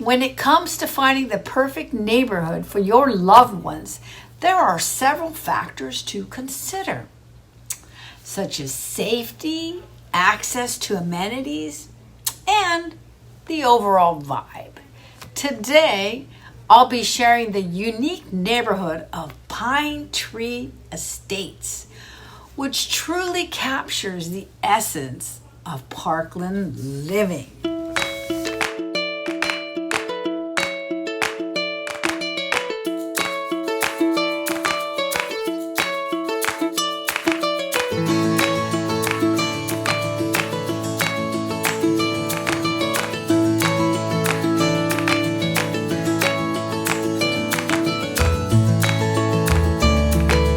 When it comes to finding the perfect neighborhood for your loved ones, there are several factors to consider, such as safety, access to amenities, and the overall vibe. Today, I'll be sharing the unique neighborhood of Pine Tree Estates, which truly captures the essence of Parkland living.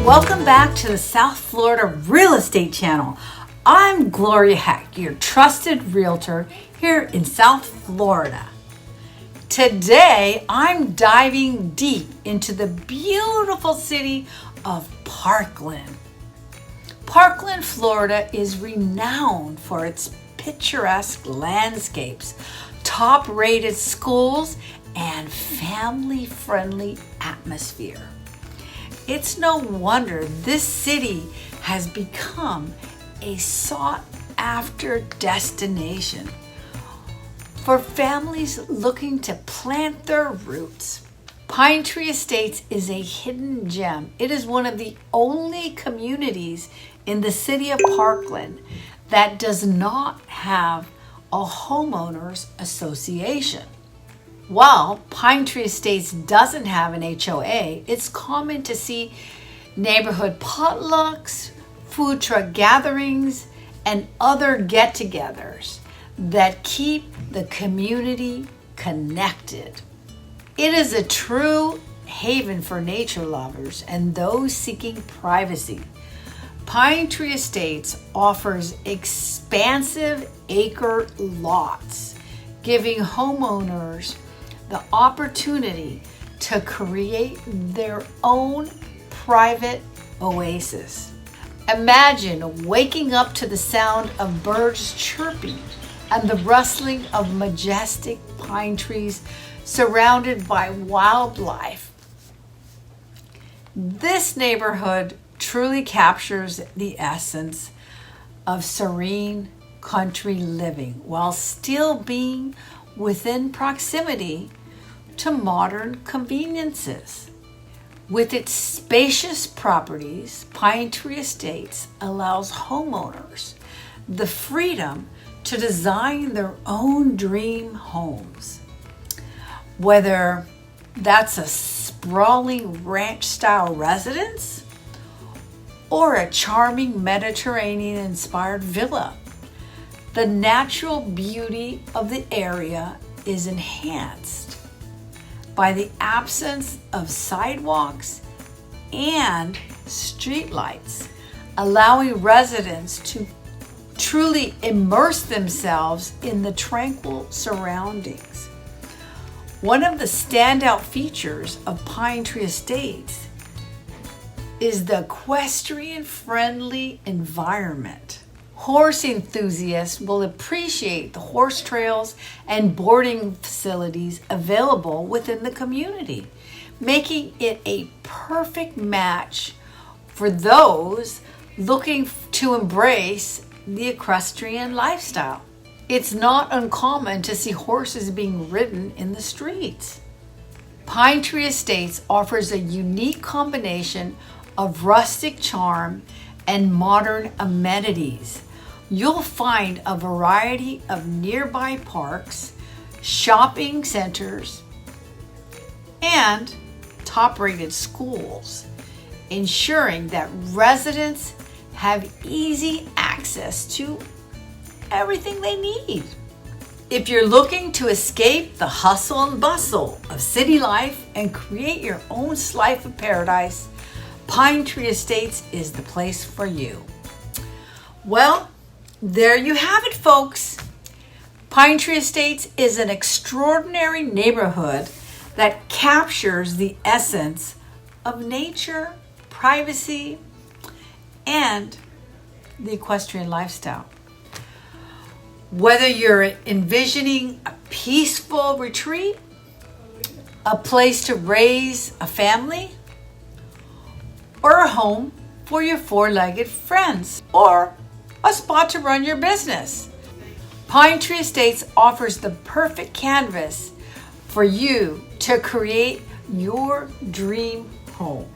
Welcome back to the South Florida Real Estate Channel. I'm Gloria Heck, your trusted realtor here in South Florida. Today, I'm diving deep into the beautiful city of Parkland. Parkland, Florida is renowned for its picturesque landscapes, top-rated schools, and family-friendly atmosphere. It's no wonder this city has become a sought-after destination for families looking to plant their roots. Pine Tree Estates is a hidden gem. It is one of the only communities in the city of Parkland that does not have a homeowners association. While Pine Tree Estates doesn't have an HOA, it's common to see neighborhood potlucks, food truck gatherings, and other get-togethers that keep the community connected. It is a true haven for nature lovers and those seeking privacy. Pine Tree Estates offers expansive acre lots, giving homeowners the opportunity to create their own private oasis. Imagine waking up to the sound of birds chirping and the rustling of majestic pine trees surrounded by wildlife. This neighborhood truly captures the essence of serene country living while still being within proximity to modern conveniences. With its spacious properties, Pine Tree Estates allows homeowners the freedom to design their own dream homes. Whether that's a sprawling ranch-style residence or a charming Mediterranean-inspired villa, the natural beauty of the area is enhanced by the absence of sidewalks and streetlights, allowing residents to truly immerse themselves in the tranquil surroundings. One of the standout features of Pine Tree Estates is the equestrian-friendly environment. Horse enthusiasts will appreciate the horse trails and boarding facilities available within the community, making it a perfect match for those looking to embrace the equestrian lifestyle. It's not uncommon to see horses being ridden in the streets. Pine Tree Estates offers a unique combination of rustic charm and modern amenities. You'll find a variety of nearby parks, shopping centers, and top-rated schools, ensuring that residents have easy access to everything they need. If you're looking to escape the hustle and bustle of city life and create your own slice of paradise, Pine Tree Estates is the place for you. Well, there you have it, folks. Pine Tree Estates is an extraordinary neighborhood that captures the essence of nature, privacy, and the equestrian lifestyle. Whether you're envisioning a peaceful retreat a place to raise a family, or a home for your four-legged friends, or a spot to run your business. Pine Tree Estates offers the perfect canvas for you to create your dream home.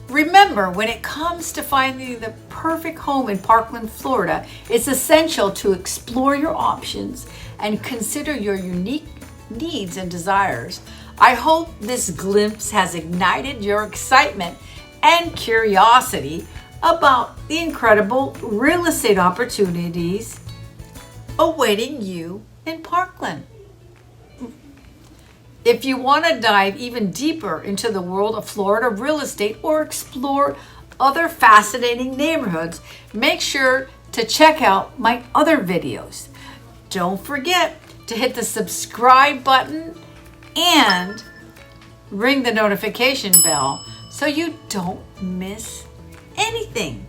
Remember, when it comes to finding the perfect home in Parkland, Florida, it's essential to explore your options and consider your unique needs and desires. I hope this glimpse has ignited your excitement and curiosity about the incredible real estate opportunities awaiting you in Parkland. If you want to dive even deeper into the world of Florida real estate or explore other fascinating neighborhoods, make sure to check out my other videos. Don't forget to hit the subscribe button and ring the notification bell so you don't miss anything.